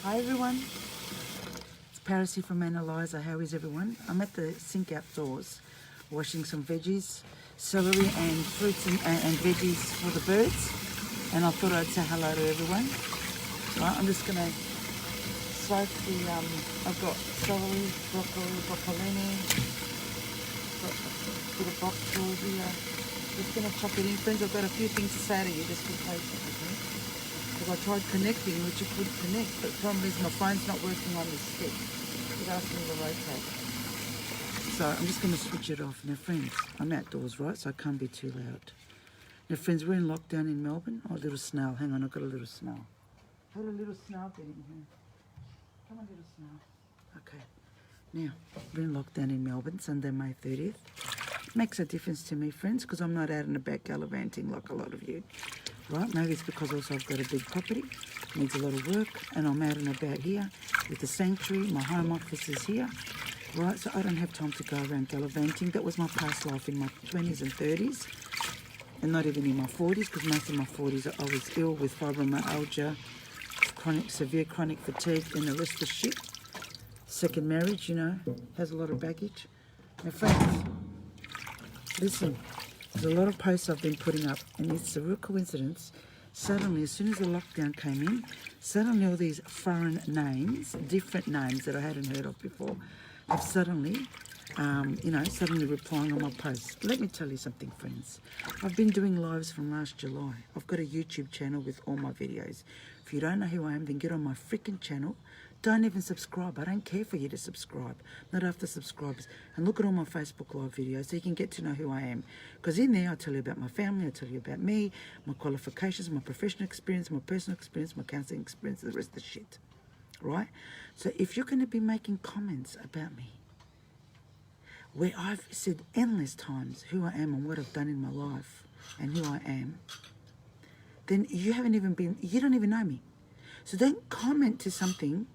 Hi everyone, it's Parisi from Analyzer. How is everyone? I'm at the sink outdoors washing some veggies, celery and fruits and veggies for the birds, and I thought I'd say hello to everyone. Right, I'm just going to soak the, I've got celery, broccoli, broccolini, got a bit of bok choy here. Just going to chop it in. Friends, I've got a few things to say to you, just be patient with me. Because I tried connecting, which it couldn't connect, but the problem is my phone's not working on this stick. It asked me to rotate. So I'm just going to switch it off. Now friends, I'm outdoors, right, so I can't be too loud. Now friends, we're in lockdown in Melbourne. Oh, a little snail. Hang on, I've got a little snail. Had a little snail get in here. Come on, little snail. Okay. Now, we're in lockdown in Melbourne, Sunday, May 30th. Makes a difference to me, friends, because I'm not out and about gallivanting like a lot of you. Right, maybe it's because also I've got a big property, needs a lot of work, and I'm out and about here with the sanctuary. My home office is here, right, so I don't have time to go around gallivanting. That was my past life in my 20s and 30s, and not even in my 40s, because most of my 40s I was ill with fibromyalgia, severe chronic fatigue, and the rest of the shit. Second marriage, you know, has a lot of baggage. Now friends, listen. There's a lot of posts I've been putting up, and it's a real coincidence. Suddenly, as soon as the lockdown came in, suddenly all these foreign names, different names that I hadn't heard of before, have suddenly, suddenly replying on my posts. Let me tell you something, friends. I've been doing lives from last July. I've got a YouTube channel with all my videos. If you don't know who I am, then get on my freaking channel. Don't even subscribe. I don't care for you to subscribe. Not after subscribers. And look at all my Facebook Live videos so you can get to know who I am. Because in there, I tell you about my family, I tell you about me, my qualifications, my professional experience, my personal experience, my counselling experience, the rest of the shit. Right? So if you're going to be making comments about me, where I've said endless times who I am and what I've done in my life and who I am, then you don't even know me. So don't comment to something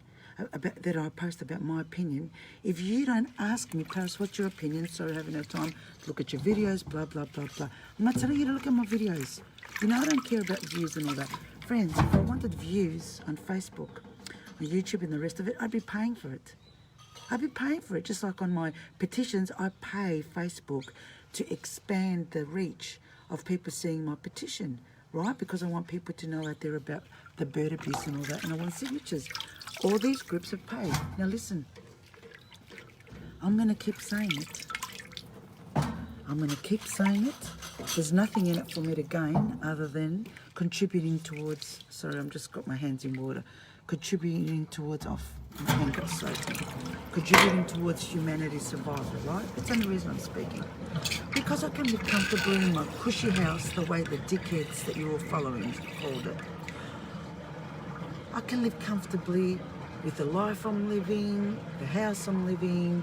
that I post about my opinion. If you don't ask me, Paris, what's your opinion? Sorry, I haven't had time to look at your videos, blah, blah, blah, blah. I'm not telling you to look at my videos. You know, I don't care about views and all that. Friends, if I wanted views on Facebook, on YouTube and the rest of it, I'd be paying for it. I'd be paying for it. Just like on my petitions, I pay Facebook to expand the reach of people seeing my petition, right? Because I want people to know out there about the bird abuse and all that, and I want signatures. All these groups have paid. Now listen, I'm going to keep saying it. I'm going to keep saying it. There's nothing in it for me to gain other than contributing towards, sorry, I've just got my hands in water, contributing towards contributing towards humanity's survival, right? That's the only reason I'm speaking. Because I can live comfortably in my cushy house the way the dickheads that you're all following called it. I can live comfortably with the life I'm living, the house I'm living.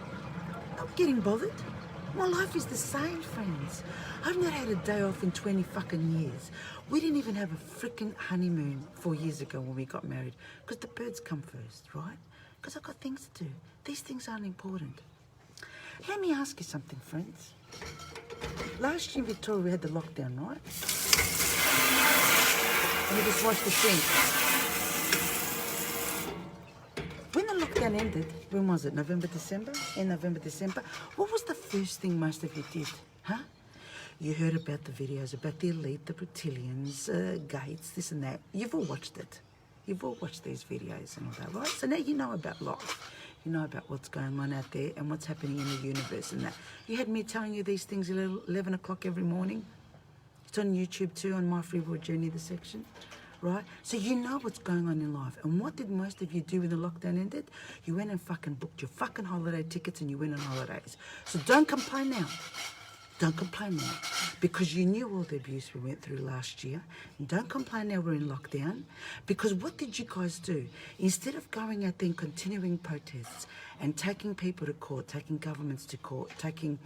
Not getting bothered. My life is the same, friends. I've not had a day off in 20 fucking years. We didn't even have a freaking honeymoon 4 years ago when we got married. Because the birds come first, right? Because I've got things to do. These things aren't important. Let me ask you something, friends. Last year in Victoria we had the lockdown, right? And we just washed the sink. When the lockdown ended, when was it? November, December? In November, December. What was the first thing most of you did? Huh? You heard about the videos about the elite, the reptilians, gates, this and that. You've all watched it. You've all watched these videos and all that, right? So now you know about life. You know about what's going on out there and what's happening in the universe and that. You had me telling you these things at 11 o'clock every morning. It's on YouTube too, on My Free World Journey, the section. Right? So you know what's going on in life. And what did most of you do when the lockdown ended? You went and fucking booked your fucking holiday tickets and you went on holidays. So don't complain now. Don't complain now. Because you knew all the abuse we went through last year. And don't complain now we're in lockdown. Because what did you guys do? Instead of going out there and continuing protests and taking people to court, taking governments to court, taking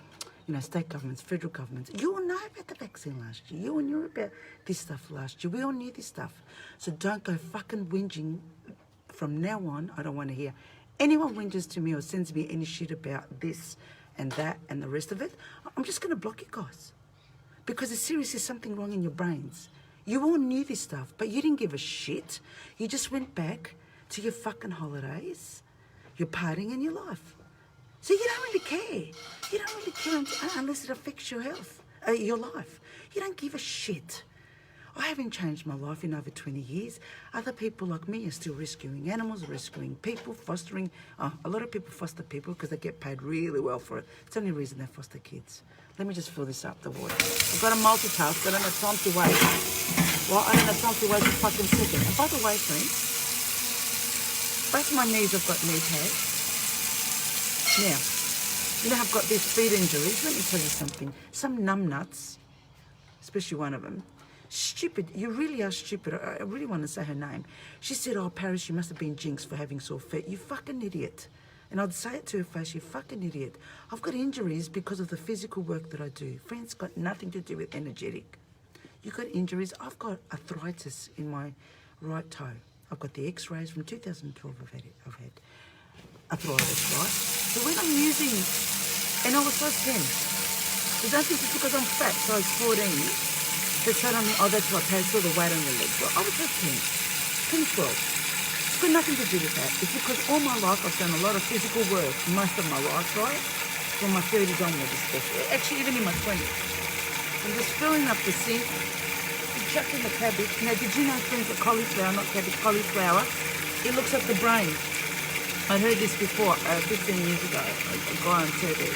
state governments, federal governments. You all know about the vaccine last year. You all knew about this stuff last year. We all knew this stuff. So don't go fucking whinging. From now on, I don't want to hear anyone whinges to me or sends me any shit about this and that and the rest of it. I'm just going to block you guys. Because there's seriously something wrong in your brains. You all knew this stuff, but you didn't give a shit. You just went back to your fucking holidays, your partying and your life. So you don't really care. You don't really care unless it affects your health, your life. You don't give a shit. I haven't changed my life in over 20 years. Other people like me are still rescuing animals, rescuing people, fostering. A lot of people foster people because they get paid really well for it. It's the only reason they foster kids. Let me just fill this up, the water. I've got to multitask. I don't have time to wait. Well, I don't have time to wait a fucking second. And by the way, friends, both my knees have got knee pads. Now, you know I've got these feet injuries. Let me tell you something. Some numbnuts, especially one of them, stupid. You really are stupid. I really want to say her name. She said, "Oh, Paris, you must have been jinxed for having sore feet. You fucking idiot." And I'd say it to her face, "You fucking idiot. I've got injuries because of the physical work that I do. Friends, got nothing to do with energetic. You got injuries. I've got arthritis in my right toe. I've got the x-rays from 2012 I've had arthritis, right? So when I'm using, and I was size 10. So don't think it's because I'm fat, size 14, that suddenly, oh, that's why I saw the weight on your legs. Well, I was size 10, 12. It's got nothing to do with that. It's because all my life I've done a lot of physical work, most of my life, right? From my 30s onwards especially. Actually, even in my 20s. I'm just filling up the sink, chucking the cabbage. Now, did you know, friends, that cauliflower, not cabbage, cauliflower, it looks at the brain. I heard this before, 15 years ago, a guy on TV.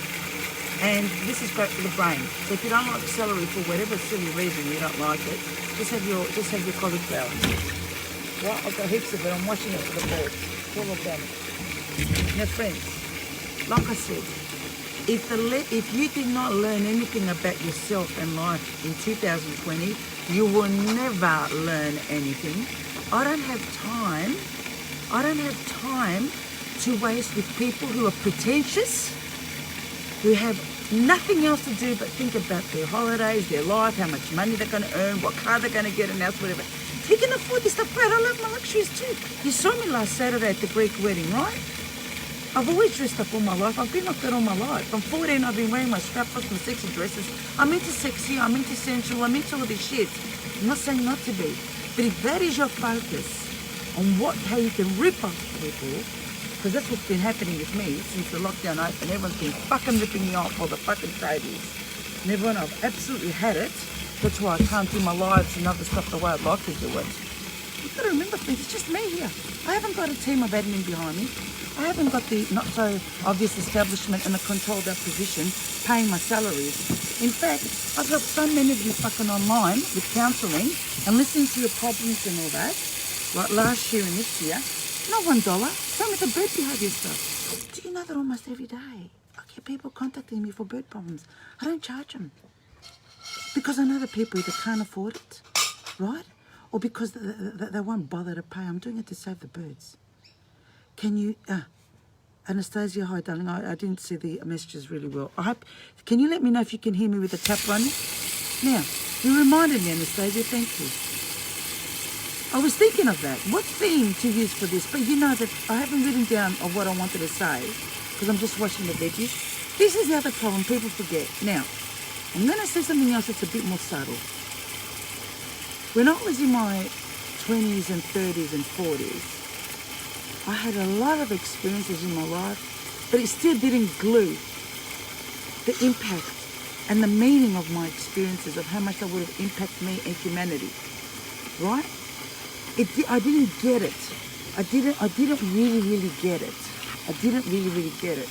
And this is great for the brain. So if you don't like celery for whatever silly reason you don't like it, just have your cauliflower. Well, I've got heaps of it. I'm washing it for the birds. It's all organic. Now, friends, like I said, if you did not learn anything about yourself and life in 2020, you will never learn anything. I don't have time to waste with people who are pretentious, who have nothing else to do but think about their holidays, their life, how much money they're going to earn, what car they're going to get, and else, whatever. If you can afford this stuff, great. I love my luxuries too. You saw me last Saturday at the Greek wedding, right? I've always dressed up all my life. I've been like that all my life. From 14, I've been wearing my strap-ons and sexy dresses. I'm into sexy, I'm into sensual, I'm into all this shit. I'm not saying not to be. But if that is your focus on how you can rip off people, because that's what's been happening with me since the lockdown opened. Everyone's been fucking ripping me off, all the fucking tradies. And everyone, I've absolutely had it. That's why I can't do my lives and other stuff the way I'd like to do it. You've got to remember, things. It's just me here. I haven't got a team of admin behind me. I haven't got the not so obvious establishment and a controlled position paying my salaries. In fact, I've helped so many of you fucking online with counselling and listening to your problems and all that. Like last year and this year, not $1. Same with the bird behaviour stuff. Do you know that almost every day I get people contacting me for bird problems? I don't charge them. Because I know the people either can't afford it, right? Or because they won't bother to pay. I'm doing it to save the birds. Can you, Anastasia, hi darling, I didn't see the messages really well. Can you let me know if you can hear me with the tap running? Now, you reminded me, Anastasia, thank you. I was thinking of that. What theme to use for this? But you know that I haven't written down of what I wanted to say because I'm just washing the veggies. This is the other problem people forget. Now, I'm going to say something else that's a bit more subtle. When I was in my 20s and 30s and 40s, I had a lot of experiences in my life, but it still didn't glue the impact and the meaning of my experiences, of how much they would have impacted me and humanity, right? I didn't get it. I didn't really get it. I didn't really get it.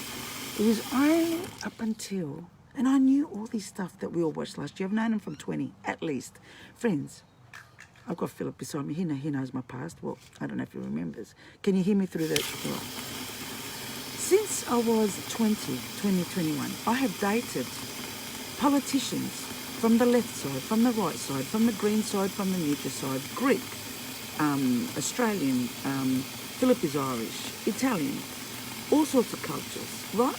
It was only up until, and I knew all this stuff that we all watched last year. I've known him from 20, at least. Friends, I've got Philip beside me. He knows my past. Well, I don't know if he remembers. Can you hear me through that? Well, since I was 21, I have dated politicians from the left side, from the right side, from the green side, from the neutral side, Greek, Australian, Philip is Irish, Italian, all sorts of cultures, right?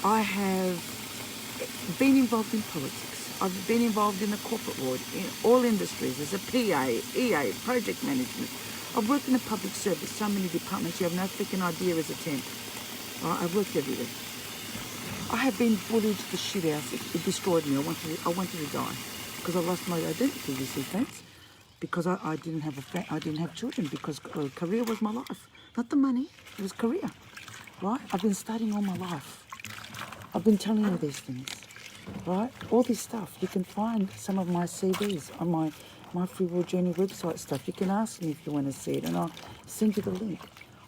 I have been involved in politics. I've been involved in the corporate world, in all industries, as a PA, EA, project management. I've worked in the public service, so many departments you have no freaking idea as a temp. I've worked everywhere. I have been bullied the shit out. It destroyed me. I wanted to die because I lost my identity, you see, friends. because I didn't have I didn't have children because career was my life, not the money. It was career, right? I've been studying all my life. I've been telling you these things, right? All this stuff. You can find some of my CVs on my Free Will Journey website stuff. You can ask me if you want to see it, and I'll send you the link.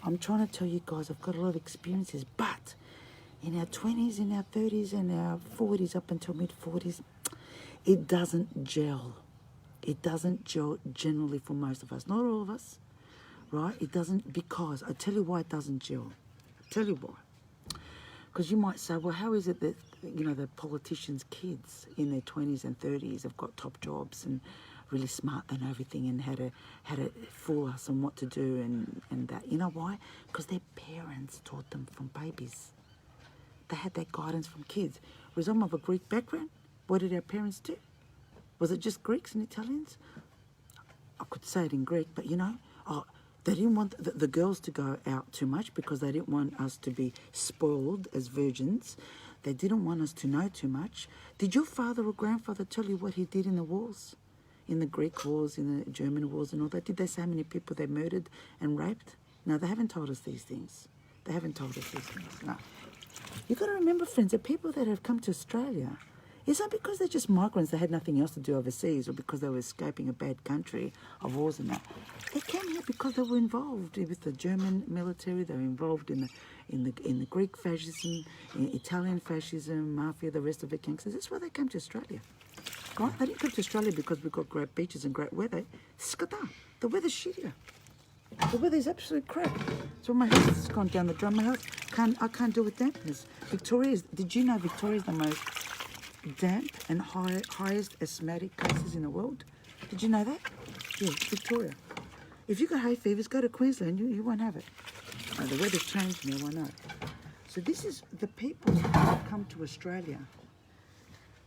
I'm trying to tell you guys I've got a lot of experiences, but in our 20s, in our 30s, and our 40s, up until mid-40s, it doesn't gel. It doesn't gel generally for most of us. Not all of us, right? It doesn't, because I tell you why it doesn't gel. I tell you why. Because you might say, well, how is it that, you know, the politicians' kids in their 20s and 30s have got top jobs and really smart and everything, and how to fool us and what to do and that. You know why? Because their parents taught them from babies. They had that guidance from kids. Whereas I'm of a Greek background. What did our parents do? Was it just Greeks and Italians? I could say it in Greek, but you know, they didn't want the girls to go out too much because they didn't want us to be spoiled as virgins. They didn't want us to know too much. Did your father or grandfather tell you what he did in the wars? In the Greek wars, in the German wars and all that? Did they say how many people they murdered and raped? No, they haven't told us these things. They haven't told us these things, no. You've got to remember, friends, that people that have come to Australia, it's not because they're just migrants, they had nothing else to do overseas, or because they were escaping a bad country of wars and that. They came here because they were involved with the German military, they were involved in the Greek fascism, in Italian fascism, mafia, the rest of the gangsters. That's why they came to Australia. Right? They didn't come to Australia because we've got great beaches and great weather. Skata. The weather's shittier. The weather's absolute crap. So my house has gone down the drain. My house, I can't deal with dampness. Did you know Victoria's the most damp and highest asthmatic places in the world? Did you know that? Yeah, Victoria. If you got hay fevers, go to Queensland, you won't have it. Oh, the weather's changed now, I know. So this is the people that come to Australia.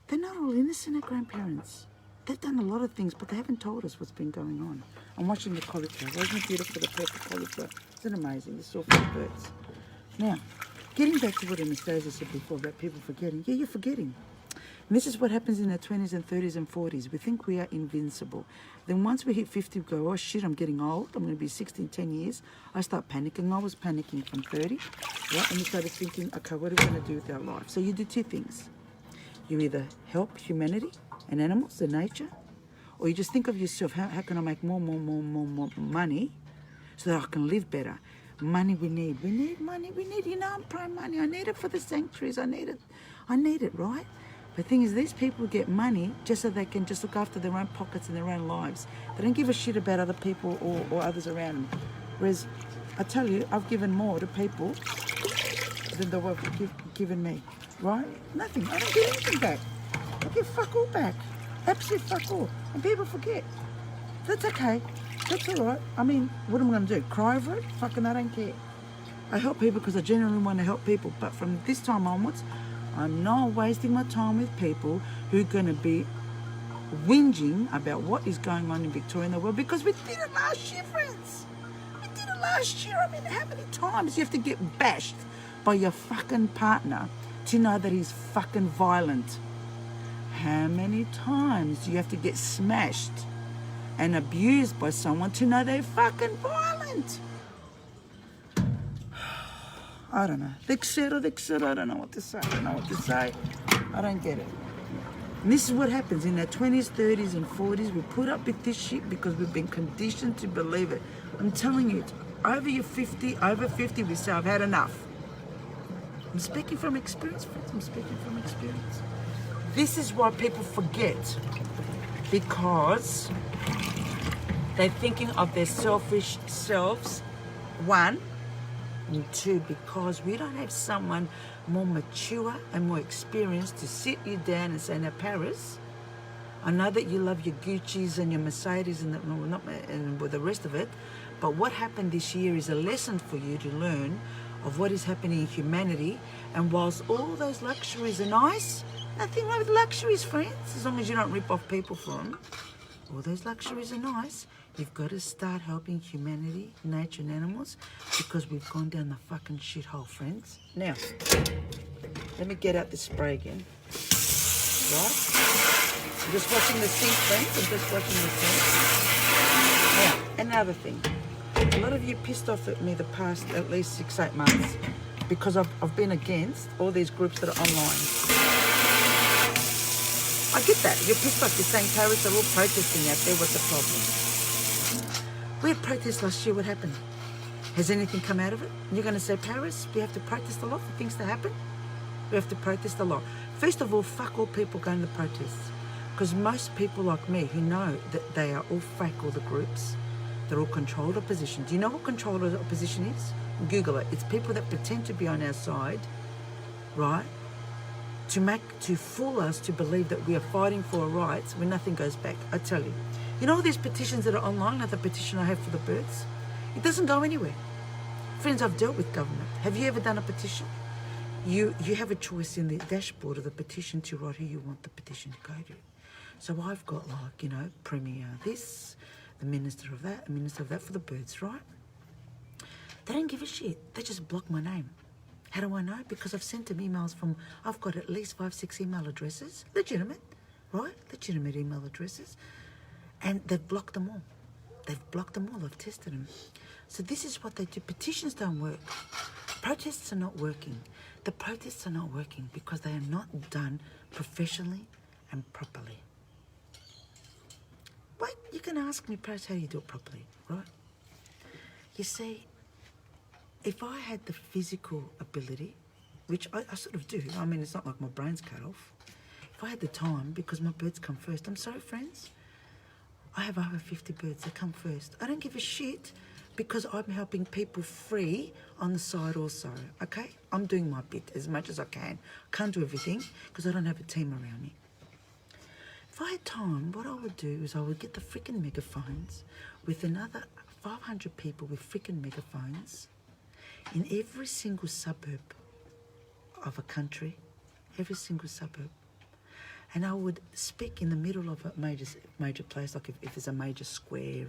They're not all innocent, our grandparents. They've done a lot of things, but they haven't told us what's been going on. I'm watching the cauliflower. Wasn't it beautiful, the purple cauliflower? Isn't it amazing? It's all for the birds. Now, getting back to what Anastasia said before about people forgetting. Yeah, you're forgetting. And this is what happens in our 20s and 30s and 40s. We think we are invincible. Then once we hit 50, we go, oh shit, I'm getting old. I'm going to be 60 in 10 years. I start panicking. I was panicking from 30. Right? And you started thinking, okay, what are we going to do with our life? So you do two things. You either help humanity and animals and nature, or you just think of yourself, how can I make more money so that I can live better? Money we need money, you know, I'm pro money. I need it for the sanctuaries, I need it, right? The thing is, these people get money just so they can just look after their own pockets and their own lives. They don't give a shit about other people or others around them. Whereas, I tell you, I've given more to people than they've given me, right? Nothing, I don't get anything back. I get fuck all back, absolute fuck all. And people forget. That's okay, that's all right. I mean, what am I going to do, cry over it? Fucking I don't care. I help people because I genuinely want to help people, but from this time onwards, I'm not wasting my time with people who are going to be whinging about what is going on in Victoria and the world, because we did it last year, friends. We did it last year. I mean, how many times you have to get bashed by your fucking partner to know that he's fucking violent? How many times do you have to get smashed and abused by someone to know they're fucking violent? I don't know. I don't know what to say. I don't get it. And this is what happens in our 20s, 30s, and 40s. We put up with this shit because we've been conditioned to believe it. I'm telling you, over 50, we say, I've had enough. I'm speaking from experience, friends. I'm speaking from experience. This is why people forget, because they're thinking of their selfish selves, one, and two, because we don't have someone more mature and more experienced to sit you down and say, now Paris, I know that you love your Gucci's and your Mercedes and the rest of it, but what happened this year is a lesson for you to learn of what is happening in humanity. And whilst all those luxuries are nice, nothing wrong with luxuries, friends, as long as you don't rip off people for them. All those luxuries are nice. You've got to start helping humanity, nature and animals, because we've gone down the fucking shithole, friends. Now, let me get out the spray again. Right? I'm just watching the sink, friends. I'm just watching the sink. Another thing, a lot of you pissed off at me the past at least 6-8 months because I've been against all these groups that are online. I get that. You're pissed off. You're saying Paris are all protesting out there. What's the problem? We had protests last year. What happened? Has anything come out of it? You're going to say, Paris, we have to protest a lot for things to happen? We have to protest a lot. First of all, fuck all people going to protests. Because most people like me who know that they are all fake, all the groups, they're all controlled opposition. Do you know what controlled opposition is? Google it. It's people that pretend to be on our side, right? To fool us to believe that we are fighting for our rights when nothing goes back. I tell you. You know all these petitions that are online, like the petition I have for the birds? It doesn't go anywhere. Friends, I've dealt with government. Have you ever done a petition? You have a choice in the dashboard of the petition to write who you want the petition to go to. So I've got like, you know, Premier this, the Minister of that for the birds, right? They don't give a shit. They just block my name. How do I know? Because I've sent them emails from, I've got at least 5-6 email addresses, legitimate, right? Legitimate email addresses. And they've blocked them all. They've blocked them all. I've tested them. So this is what they do. Petitions don't work. Protests are not working. The protests are not working because they are not done professionally and properly. Wait, you can ask me, Paris, how do you do it properly, right? You see, if I had the physical ability, which I sort of do, I mean, it's not like my brain's cut off. If I had the time, because my birds come first, I'm sorry, friends, I have over 50 birds that come first. I don't give a shit because I'm helping people free on the side also, okay? I'm doing my bit as much as I can. Can't do everything because I don't have a team around me. If I had time, what I would do is I would get the freaking megaphones with another 500 people with freaking megaphones in every single suburb of a country, every single suburb. And I would speak in the middle of a major place, like if there's a major square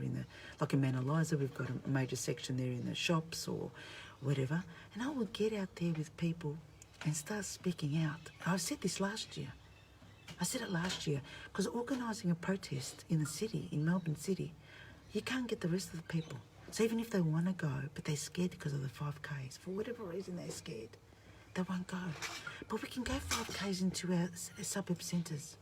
like in Mount Eliza, we've got a major section there in the shops or whatever. And I would get out there with people and start speaking out. I said this last year. I said it last year because organising a protest in the city, in Melbourne City, you can't get the rest of the people. So even if they want to go, but they're scared because of the 5Ks, for whatever reason they're scared, they won't go. But we can go 5Ks into our suburb centres.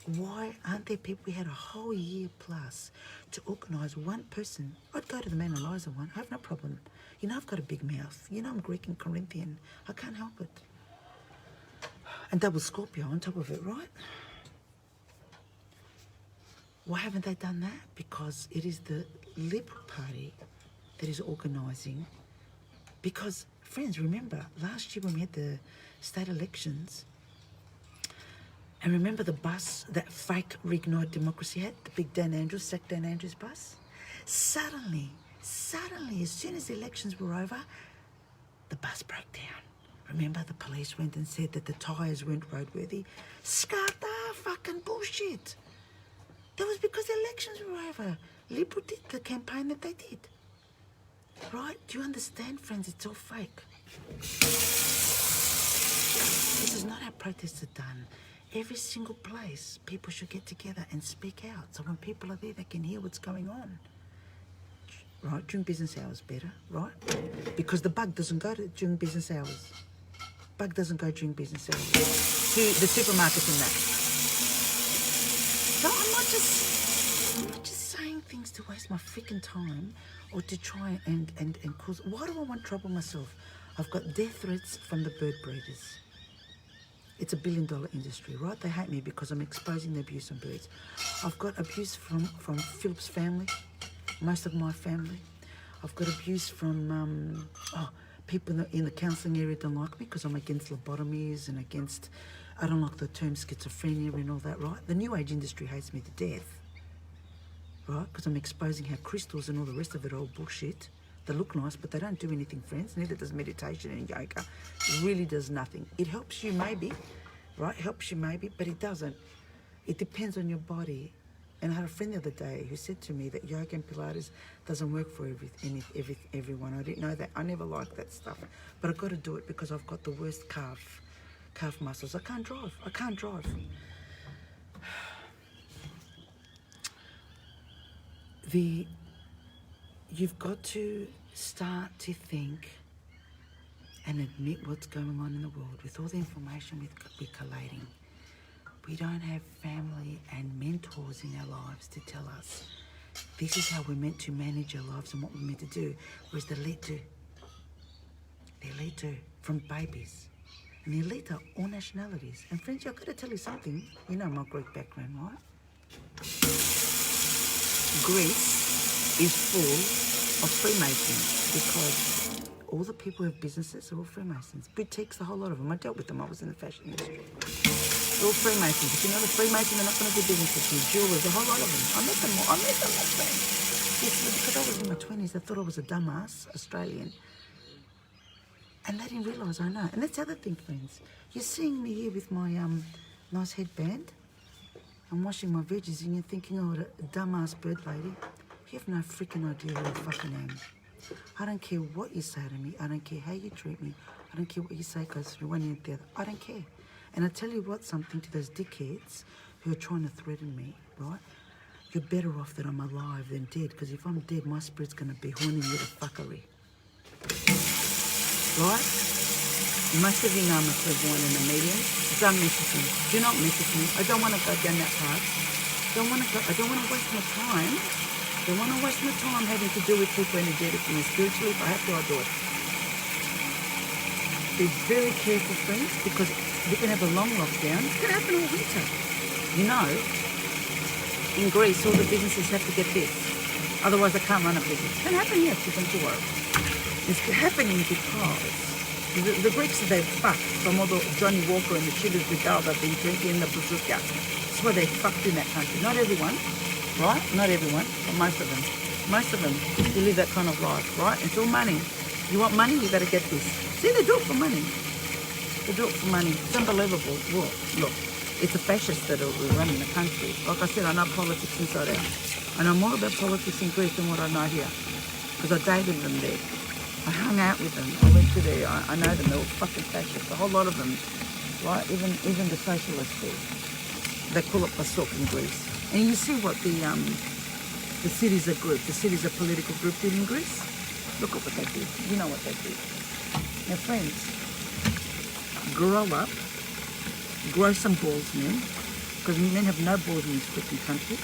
Why aren't there people? We had a whole year plus to organise one person. I'd go to the Mount Eliza one. I have no problem. You know I've got a big mouth. You know I'm Greek and Corinthian. I can't help it. And double Scorpio on top of it, right? Why haven't they done that? Because it is the Liberal Party that is organising. Because, friends, remember, last year when we had the state elections, and remember the bus, that fake Reignite Democracy had, the big Sack Dan Andrews bus? Suddenly, as soon as the elections were over, the bus broke down. Remember, the police went and said that the tyres weren't roadworthy. Scatter fucking bullshit. That was because the elections were over. Liberal did the campaign that they did. Right? Do you understand, friends? It's all fake. This is not how protests are done. Every single place, people should get together and speak out. So when people are there, they can hear what's going on. Right? During business hours better, right? Because the bug doesn't go during business hours. Bug doesn't go during business hours. To the supermarkets and that. So I'm not just saying things to waste my freaking time or to try and cause. Why do I want trouble myself? I've got death threats from the bird breeders. It's $1 billion industry, right? They hate me because I'm exposing the abuse on birds. I've got abuse from Philip's family, most of my family. I've got abuse from people in the counselling area don't like me because I'm against lobotomies and I don't like the term schizophrenia and all that, right? The New Age industry hates me to death, right? Because I'm exposing how crystals and all the rest of it are all bullshit. They look nice, but they don't do anything, friends. Neither does meditation and yoga. It really does nothing. It helps you maybe, right? It helps you maybe, but it doesn't. It depends on your body. And I had a friend the other day who said to me that yoga and Pilates doesn't work for everyone. I didn't know that. I never liked that stuff. But I've got to do it because I've got the worst calf muscles. I can't drive. you've got to start to think and admit what's going on in the world with all the information we're collating. We don't have family and mentors in our lives to tell us this is how we're meant to manage our lives and what we're meant to do, whereas they're led to. They're led to from babies. And they're led to all nationalities. And friends, I've got to tell you something. You know my Greek background, right? Greece is full of Freemasons because all the people who have businesses are all Freemasons. Boutiques, a whole lot of them. I dealt with them. I was in the fashion industry. They're all Freemasons. If you know the Freemasons, they're not going to do business with you. Jewelers, a whole lot of them. I met them all. My friend. Yes, because I was in my 20s, they thought I was a dumbass Australian. And they didn't realise I know. And that's the other thing, friends. You're seeing me here with my nice headband. I'm washing my veggies and you're thinking, oh, a dumbass bird lady. You have no freaking idea who I fucking am. I don't care what you say to me. I don't care how you treat me. I don't care what you say goes through one ear and the other. I don't care. And I tell you what, something to those dickheads who are trying to threaten me, right? You're better off that I'm alive than dead, because if I'm dead, my spirit's going to be haunting you to fuckery. Right? Most of you know I'm a clairvoyant and a medium. Don't mess with me. Do not mess with me. I don't want to go down that path. I don't want to waste my time. I don't want to waste my time having to deal with people energetically and spiritually. If I have to, I'll do it. Be very careful, friends, because we can have a long lockdown. It can happen all winter. You know, in Greece, all the businesses have to get this. Otherwise, they can't run a business. It can happen here, so don't you worry. It's happening because the Greeks, they're fucked from all the Johnny Walker and the Chivas Vidal they've been drinking the bazooka. That's why they're fucked in that country. Not everyone, right? Not everyone, but most of them. Most of them, you live that kind of life, right? It's all money. You want money, you got to get this. See, they do it for money. They do it for money. It's unbelievable. Well, look, it's the fascists that are running the country. Like I said, I know politics inside out. I know more about politics in Greece than what I know here, because I dated them there. I hung out with them. I went to there. I know them. They're all fucking fascists. A whole lot of them, right? Even the socialists do. They call it Pasok in Greece. And you see what the Syriza group, the Syriza political group did in Greece? Look at what they did. You know what they did. Now, friends, grow up. Grow some balls, men. Because men have no balls in this freaking country.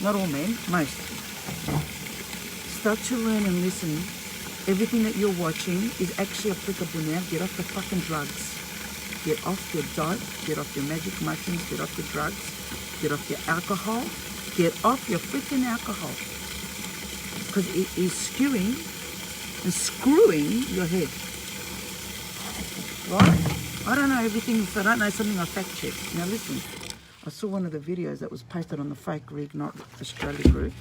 Not all men, most. Start to learn and listen. Everything that you're watching is actually applicable now. Get off the fucking drugs. Get off your dope. Get off your magic mushrooms. Get off your drugs. Get off your alcohol. Get off your freaking alcohol. Because it is skewing and screwing your head. Right? I don't know everything. If I don't know something, I fact check. Now listen. I saw one of the videos that was posted on the fake Reignite Australia group.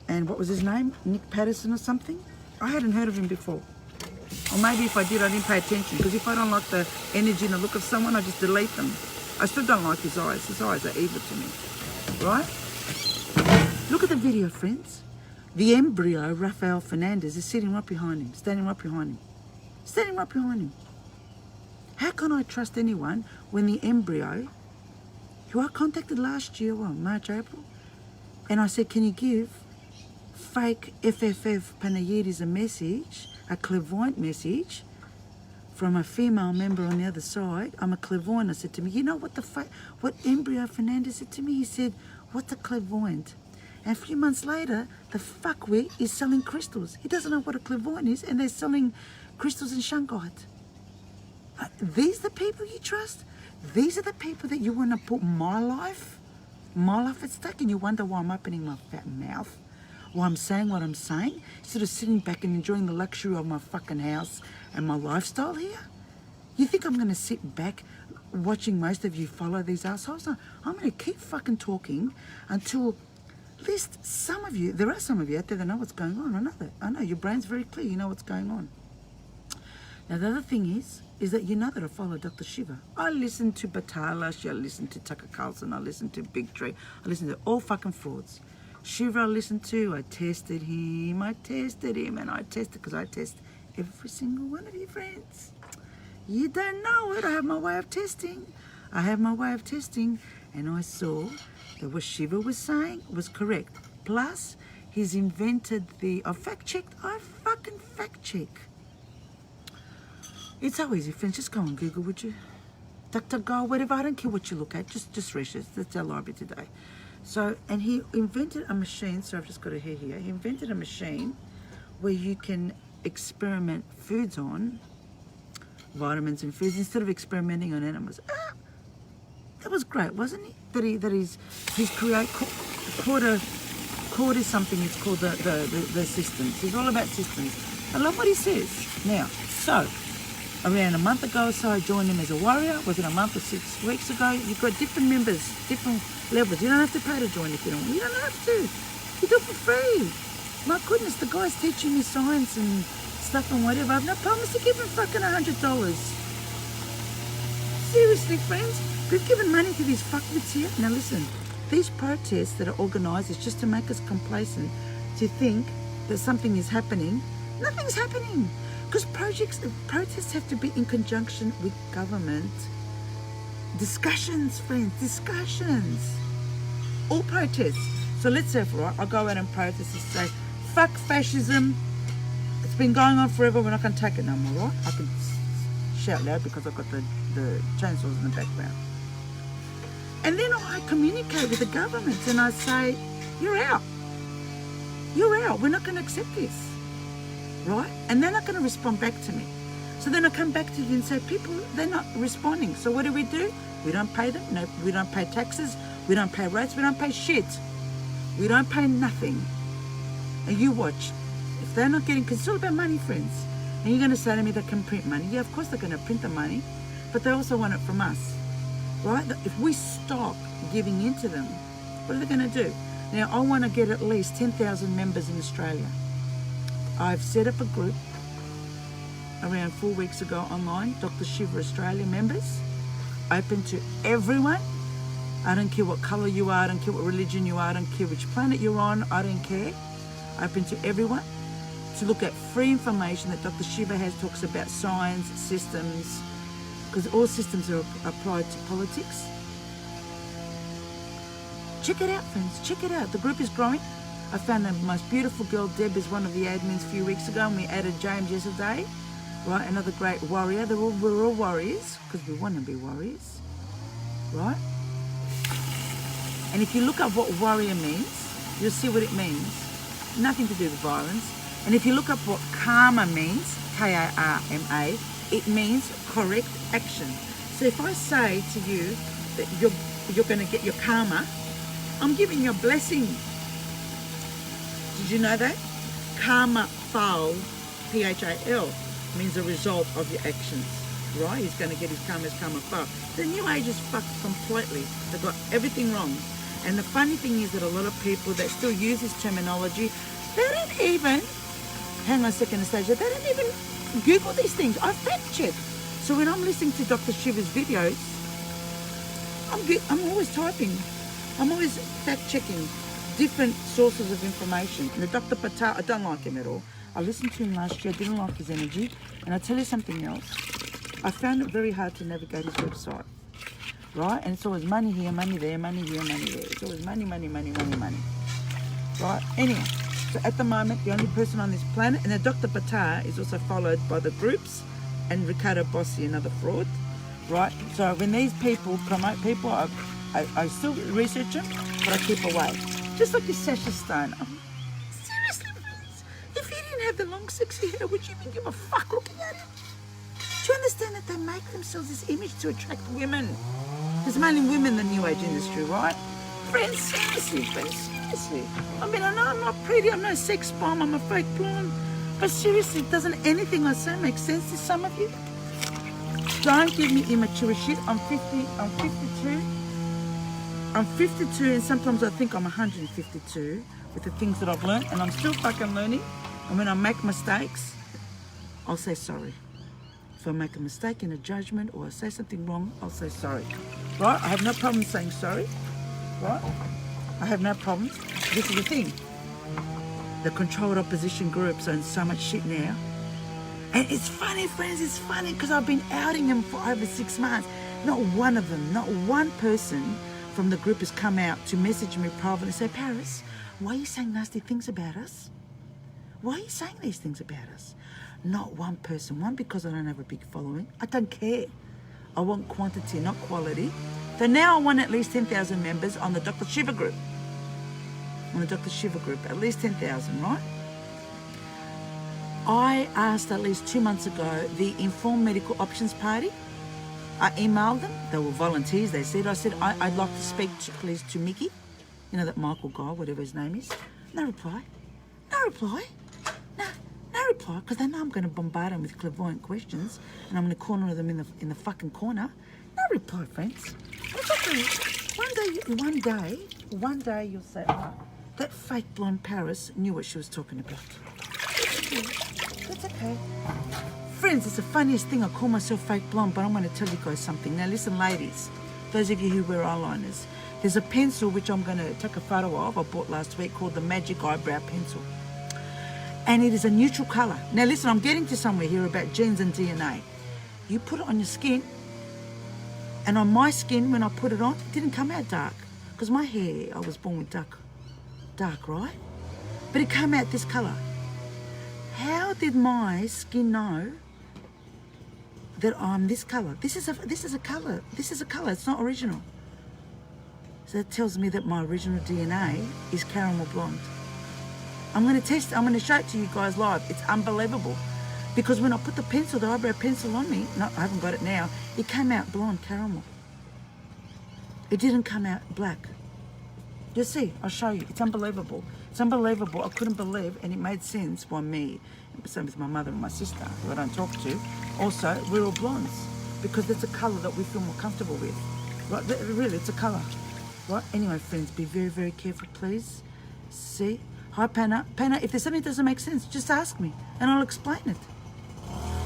And what was his name? Nick Patterson or something? I hadn't heard of him before. Or maybe if I did, I didn't pay attention. Because if I don't like the energy and the look of someone, I just delete them. I still don't like his eyes. His eyes are evil to me. Right? Look at the video, friends. The embryo, Rafael Fernandez, is sitting right behind him. Standing right behind him. Standing right behind him. How can I trust anyone when the embryo, who I contacted last year, March, April, and I said, can you give fake FFF Panayidis a message, a clairvoyant message from a female member on the other side? I'm a clairvoyant. I said to me, you know what embryo Fernandez said to me? He said, what's a clairvoyant? And a few months later, the fuckwit is selling crystals. He doesn't know what a clairvoyant is, and they're selling crystals in Shungite. These the people you trust? These are the people that you want to put my life at stake, and you wonder why I'm opening my fat mouth, why I'm saying what I'm saying, instead of sitting back and enjoying the luxury of my fucking house and my lifestyle here? You think I'm going to sit back watching most of you follow these assholes? No, I'm going to keep fucking talking until at least some of you, there are some of you out there that know what's going on. I know that. I know. Your brain's very clear. You know what's going on. Now, the other thing is that you know that I follow Dr. Shiva. I listen to Batalash, I listen to Tucker Carlson, I listen to Big Tree, I listen to all fucking frauds. Shiva I listened to, I tested him, and I tested because I test every single one of you friends. You don't know it. I have my way of testing. And I saw that what Shiva was saying was correct. Plus, He's invented I fucking fact check. It's so easy, friends. Just go on Google, would you? DuckDuckGo, whatever. I don't care what you look at. Just research. That's our library today. So, and he invented a machine. So I've just got it here. He invented a machine where you can experiment foods on, vitamins and foods, instead of experimenting on animals. That was great, wasn't it? He's called is something. It's called the systems. He's all about systems. I love what he says. Now, so around a month ago or so, I joined him as a warrior. Was it a month or 6 weeks ago? You've got different members, different levels. You don't have to pay to join if you don't want. You don't have to. You do it for free. My goodness, the guy's teaching me science and stuff and whatever. I've no promise to give him fucking $100. Seriously, friends, we've given money to these fuckwits here. Now listen, these protests that are organised is just to make us complacent, to think that something is happening. Nothing's happening. Because protests have to be in conjunction with government. Discussions, friends, discussions. All protests. So let's say, right, I'll go out and protest and say, fuck fascism. It's been going on forever. We're not going to take it no more, right? I can shout loud because I've got the chainsaws in the background. And then I communicate with the government and I say, you're out. You're out. We're not going to accept this. Right? And they're not going to respond back to me. So then I come back to you and say, people, they're not responding. So what do? We don't pay them. No, we don't pay taxes. We don't pay rates. We don't pay shit. We don't pay nothing. And you watch. If they're not getting, because it's all about money, friends. And you're going to say to me they can print money. Yeah, of course they're going to print the money. But they also want it from us. Right? If we stop giving in to them, what are they going to do? Now, I want to get at least 10,000 members in Australia. I've set up a group around 4 weeks ago online, Dr. Shiva Australia members, open to everyone. I don't care what colour you are, I don't care what religion you are, I don't care which planet you're on, I don't care. Open to everyone to look at free information that Dr. Shiva has, talks about science, systems, because all systems are applied to politics. Check it out, friends, check it out. The group is growing. I found the most beautiful girl, Deb, is one of the admins a few weeks ago, and we added James yesterday, right? Another great warrior. We're all warriors, because we want to be warriors, right? And if you look up what warrior means, you'll see what it means. Nothing to do with violence. And if you look up what karma means, K-A-R-M-A, it means correct action. So if I say to you that you're going to get your karma, I'm giving you a blessing. Did you know that? Karma phal, P-H-A-L, means a result of your actions, right? He's going to get his karma phal. The New Age is fucked completely. They've got everything wrong. And the funny thing is that a lot of people that still use this terminology, they don't even, hang on a second, Anastasia, they don't even Google these things. I fact check. So when I'm listening to Dr. Shiva's videos, I'm always typing. I'm always fact checking different sources of information. And the Dr. Patel, I don't like him at all. I listened to him last year, I didn't like his energy. And I'll tell you something else. I found it very hard to navigate his website. Right? And it's always money here, money there, money here, money there. It's always money, money, money, money, money. Right? Anyway, so at the moment, the only person on this planet, and then Dr. Patel is also followed by the groups and Ricardo Bossi, another fraud. Right? So when these people promote people, I still research them, but I keep away. Just like this Sasha Stone. Seriously, friends, if he didn't have the long, sexy hair, would you even give a fuck looking at him? Do you understand that they make themselves this image to attract women? There's mainly women in the New Age industry, right? Friends, seriously, I mean, I know I'm not pretty, I'm no sex bomb, I'm a fake blonde. But seriously, doesn't anything I say make sense to some of you? Don't give me immature shit. I'm 52. I'm 52 and sometimes I think I'm 152 with the things that I've learned, and I'm still fucking learning. And when I make mistakes, I'll say sorry. If I make a mistake in a judgment or I say something wrong, I'll say sorry. Right? I have no problem saying sorry. Right? I have no problem. This is the thing. The controlled opposition groups are in so much shit now. And it's funny, friends, it's funny because I've been outing them for over 6 months. Not one of them, not one person from the group has come out to message me privately and say, Paris, Why are you saying nasty things about us? Why are you saying these things about us? Not one person. One, because I don't have a big following. I don't care. I want quantity, not quality. So now I want at least 10,000 members on the Dr. Shiva group. On the Dr. Shiva group, at least 10,000, right? I asked at least 2 months ago the Informed Medical Options Party. I emailed them. They were volunteers, they said. I said, I'd like to speak please to Mickey. You know, that Michael guy, whatever his name is. No reply. No reply. No reply, because they know I'm going to bombard them with clairvoyant questions and I'm going to corner them in the fucking corner. No reply, friends. One day you'll say, oh, that fake blonde Paris knew what she was talking about. That's okay. Friends, it's the funniest thing. I call myself fake blonde, but I'm going to tell you guys something. Now listen, ladies, those of you who wear eyeliners, there's a pencil which I'm going to take a photo of, I bought last week, called the Magic Eyebrow Pencil. And it is a neutral colour. Now listen, I'm getting to somewhere here about genes and DNA. You put it on your skin, and on my skin, when I put it on, it didn't come out dark. Because my hair, I was born with dark, right? But it came out this colour. How did my skin know that I'm this colour? This is a colour. This is a colour. It's not original. So that tells me that my original DNA is caramel blonde. I'm going to test. I'm going to show it to you guys live. It's unbelievable. Because when I put the pencil, the eyebrow pencil on me, no, I haven't got it now, it came out blonde caramel. It didn't come out black. You'll see. I'll show you. It's unbelievable. It's unbelievable. I couldn't believe, and it made sense by me. Same with my mother and my sister, who I don't talk to. Also, we're all blondes because that's a colour that we feel more comfortable with. Right? Really, it's a colour. Right? Anyway, friends, be very, very careful, please. See? Hi, Panna. Panna, if there's something that doesn't make sense, just ask me, and I'll explain it.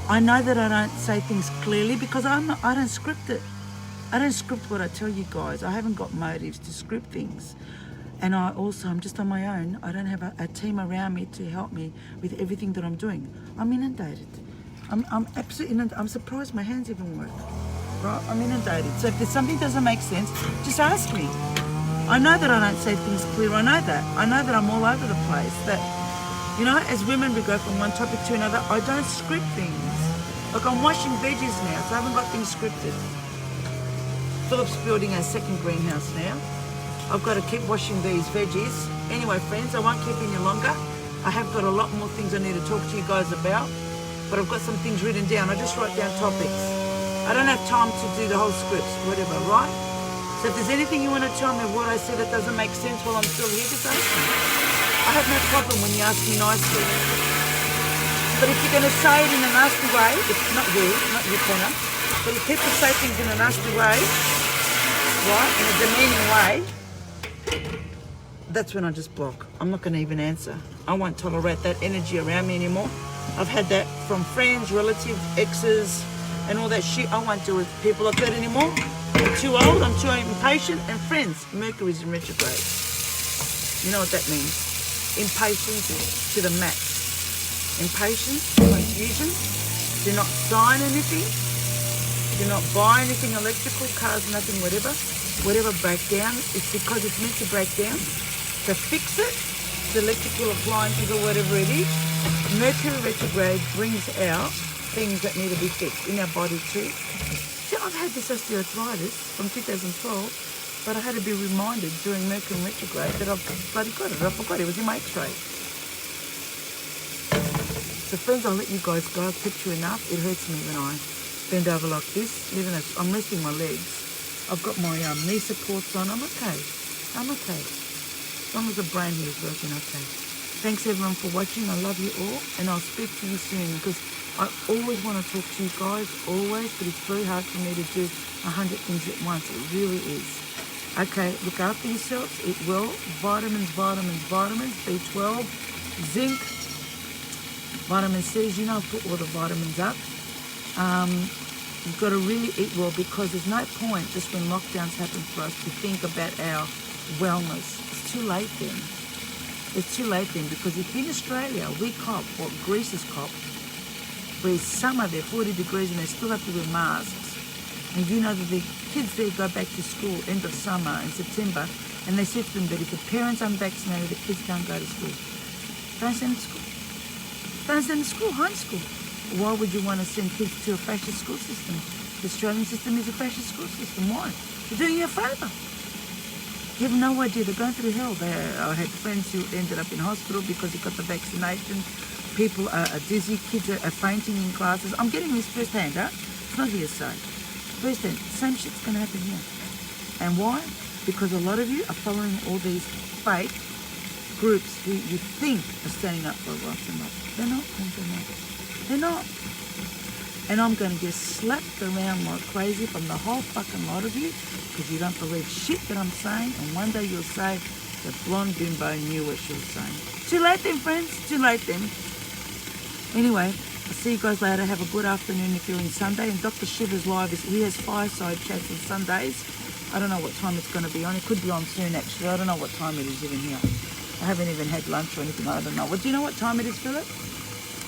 I know that I don't say things clearly because I don't script it. I don't script what I tell you guys. I haven't got motives to script things. And I'm just on my own. I don't have a team around me to help me with everything that I'm doing. I'm inundated. I'm absolutely inundated. I'm surprised my hands even work. Right? I'm inundated. So if there's something that doesn't make sense, just ask me. I know that I don't say things clear. I know that. I know that I'm all over the place. That, you know, as women, we go from one topic to another. I don't script things. Like I'm washing veggies now, so I haven't got things scripted. Philip's building a second greenhouse now. I've got to keep washing these veggies. Anyway, friends, I won't keep any longer. I have got a lot more things I need to talk to you guys about, but I've got some things written down. I just write down topics. I don't have time to do the whole scripts, whatever, right? So if there's anything you want to tell me what I said that doesn't make sense while I'm still here, just ask me. I have no problem when you ask me nicely. But if you're going to say it in a nasty way, it's not you, Connor, but if people say things in a nasty way, right, in a demeaning way, that's when I just block. I'm not going to even answer. I won't tolerate that energy around me anymore. I've had that from friends, relatives, exes, and all that shit. I won't deal with people like that anymore. I'm too old, I'm too impatient, and friends, Mercury's in retrograde. You know what that means. Impatience to the max. Impatience, confusion. Do not sign anything. Do not buy anything electrical, cars, nothing, whatever. Whatever break down, it's because it's meant to break down. To fix it, the electrical appliances or whatever it is, Mercury retrograde brings out things that need to be fixed in our body too. See, I've had this osteoarthritis from 2012, but I had to be reminded during Mercury retrograde that I've bloody got it. I forgot it was in my x-ray. So friends, I'll let you guys go. I've kept you enough. It hurts me when I bend over like this. Even though I'm resting my legs. I've got my knee supports on. I'm okay. I'm okay. As long as the brain here is working okay. Thanks everyone for watching. I love you all. And I'll speak to you soon because I always want to talk to you guys. Always. But it's very hard for me to do 100 things at once. It really is. Okay. Look after yourselves. Eat well. Vitamins, B12, zinc, vitamin C's. You know, I've put all the vitamins up. You've got to really eat well because there's no point just when lockdowns happen for us to think about our wellness. It's too late then. It's too late then because if in Australia we cop what Greece has copped, where it's summer there, 40 degrees and they still have to wear masks, and you know that the kids there go back to school end of summer in September, And they said to them that if the parents are unvaccinated, the kids can't go to school. Don't send them to school. Don't send them to school, homeschool. Why would you want to send kids to a fascist school system? The Australian system is a fascist school system. Why? They're doing you a favour. You have no idea. They're going through hell. I had friends who ended up in hospital because they got the vaccination. People are dizzy. Kids are fainting in classes. I'm getting this firsthand, huh? It's not hearsay. Firsthand. Same shit's going to happen here. And why? Because a lot of you are following all these fake groups who you think are standing up for rights and rights. They're not. They're not. And I'm going to get slapped around like crazy from the whole fucking lot of you because you don't believe shit that I'm saying. And one day you'll say, the blonde bimbo knew what she was saying. Too late then, friends. Too late then. Anyway, I'll see you guys later. Have a good afternoon if you're in Sunday. And Dr. Shiver's live. He has fireside chats on Sundays. I don't know what time it's going to be on. It could be on soon, actually. I don't know what time it is even here. I haven't even had lunch or anything. I don't know. Well, do you know what time it is, Philip?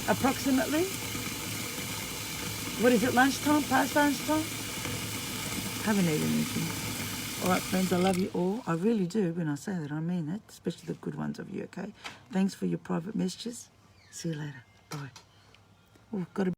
Approximately? What is it, lunchtime? Past lunchtime? Haven't eaten anything. All right, friends, I love you all. I really do. When I say that, I mean it. Especially the good ones of you, okay? Thanks for your private messages. See you later. Bye. Oh, got to